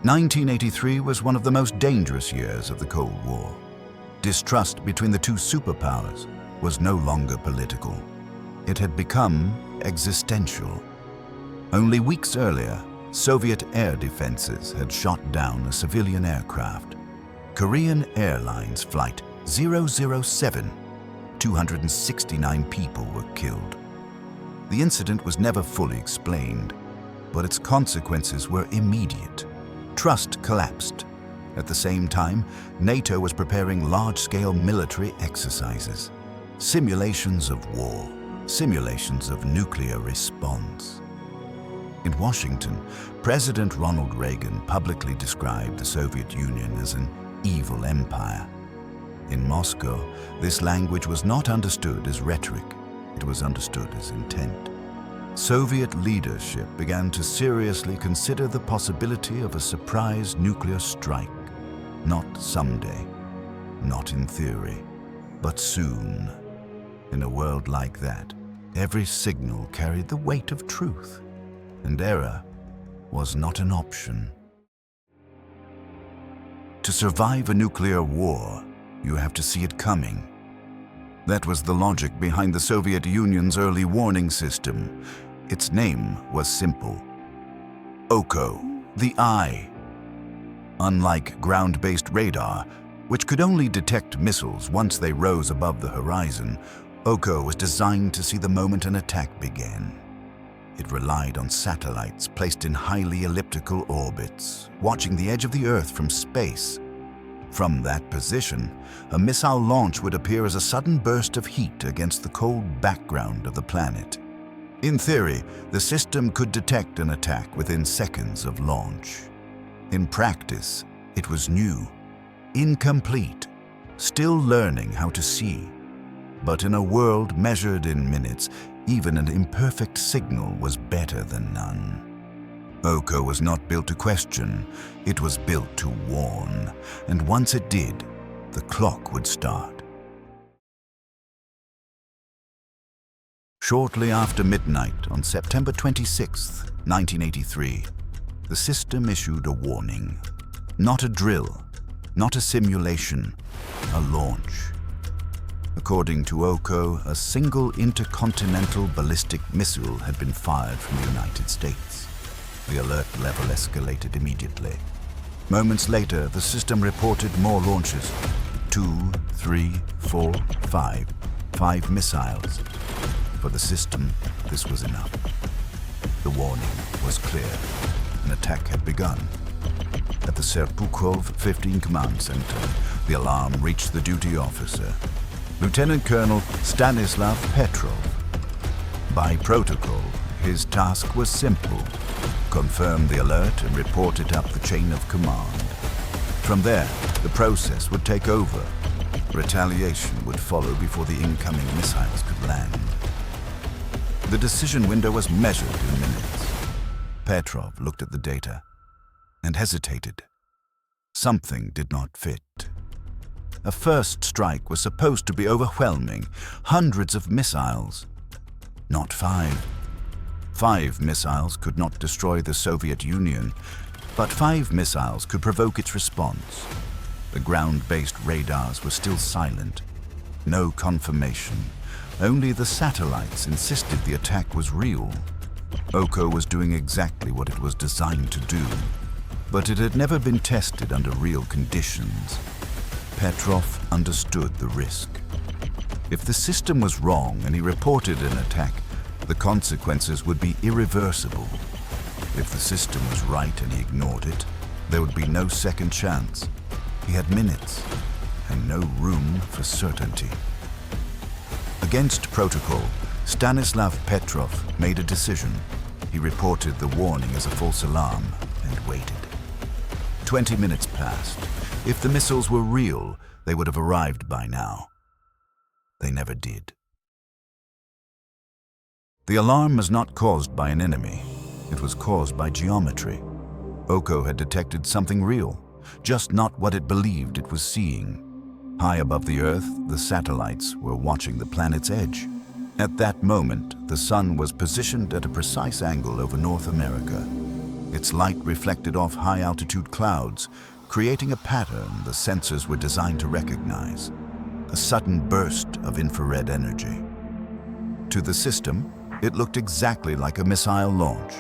1983 was one of the most dangerous years of the Cold War. Distrust between the two superpowers was no longer political. It had become existential. Only weeks earlier, Soviet air defenses had shot down a civilian aircraft. Korean Airlines Flight 007. 269 people were killed. The incident was never fully explained, but its consequences were immediate. Trust collapsed. At the same time, NATO was preparing large-scale military exercises. Simulations of war, simulations of nuclear response. In Washington, President Ronald Reagan publicly described the Soviet Union as an evil empire. In Moscow, this language was not understood as rhetoric, it was understood as intent. Soviet leadership began to seriously consider the possibility of a surprise nuclear strike. Not someday, not in theory, but soon. In a world like that, every signal carried the weight of truth, and error was not an option. To survive a nuclear war, you have to see it coming. That was the logic behind the Soviet Union's early warning system. Its name was simple. OKO, the Eye. Unlike ground-based radar, which could only detect missiles once they rose above the horizon, OKO was designed to see the moment an attack began. It relied on satellites placed in highly elliptical orbits, watching the edge of the Earth from space. From that position, a missile launch would appear as a sudden burst of heat against the cold background of the planet. In theory, the system could detect an attack within seconds of launch. In practice, it was new, incomplete, still learning how to see. But in a world measured in minutes, even an imperfect signal was better than none. OKO was not built to question, it was built to warn, and once it did, the clock would start. Shortly after midnight on September 26, 1983, the system issued a warning. Not a drill, not a simulation, a launch. According to OKO, a single intercontinental ballistic missile had been fired from the United States. The alert level escalated immediately. Moments later, the system reported more launches. 2, 3, 4, 5. 5 missiles. For the system, this was enough. The warning was clear. An attack had begun. At the Serpukhov 15 Command Center, the alarm reached the duty officer, Lieutenant Colonel Stanislav Petrov. By protocol, his task was simple: confirm the alert and report it up the chain of command. From there, the process would take over. Retaliation would follow before the incoming missiles could land. The decision window was measured in minutes. Petrov looked at the data and hesitated. Something did not fit. A first strike was supposed to be overwhelming, hundreds of missiles. Not 5. 5 missiles could not destroy the Soviet Union, but 5 missiles could provoke its response. The ground-based radars were still silent. No confirmation. Only the satellites insisted the attack was real. OKO was doing exactly what it was designed to do, but it had never been tested under real conditions. Petrov understood the risk. If the system was wrong and he reported an attack, the consequences would be irreversible. If the system was right and he ignored it, there would be no second chance. He had minutes and no room for certainty. Against protocol, Stanislav Petrov made a decision. He reported the warning as a false alarm and waited. 20 minutes passed. If the missiles were real, they would have arrived by now. They never did. The alarm was not caused by an enemy. It was caused by geometry. OKO had detected something real, just not what it believed it was seeing. High above the Earth, the satellites were watching the planet's edge. At that moment, the sun was positioned at a precise angle over North America. Its light reflected off high-altitude clouds, creating a pattern the sensors were designed to recognize, a sudden burst of infrared energy. To the system, it looked exactly like a missile launch.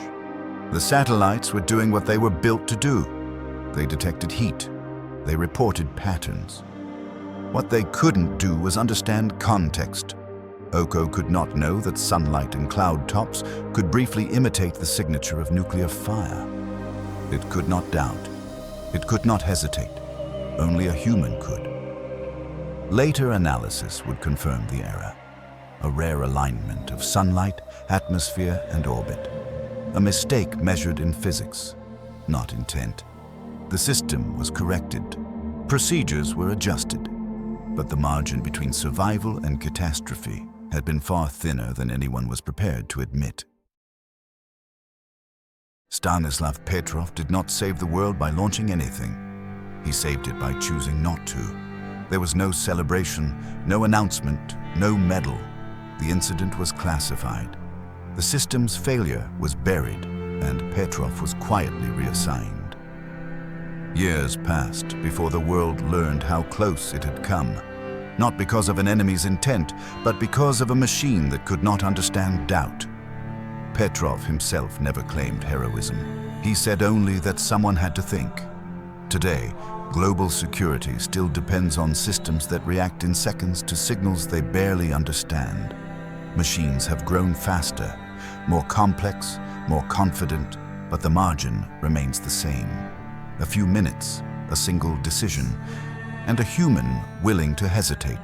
The satellites were doing what they were built to do. They detected heat. They reported patterns. What they couldn't do was understand context. Oko could not know that sunlight and cloud tops could briefly imitate the signature of nuclear fire. It could not doubt. It could not hesitate. Only a human could. Later analysis would confirm the error. A rare alignment of sunlight, atmosphere, and orbit. A mistake measured in physics, not intent. The system was corrected. Procedures were adjusted. But the margin between survival and catastrophe had been far thinner than anyone was prepared to admit. Stanislav Petrov did not save the world by launching anything. He saved it by choosing not to. There was no celebration, no announcement, no medal. The incident was classified. The system's failure was buried, and Petrov was quietly reassigned. Years passed before the world learned how close it had come. Not because of an enemy's intent, but because of a machine that could not understand doubt. Petrov himself never claimed heroism. He said only that someone had to think. Today, global security still depends on systems that react in seconds to signals they barely understand. Machines have grown faster, more complex, more confident, but the margin remains the same. A few minutes, a single decision, and a human willing to hesitate.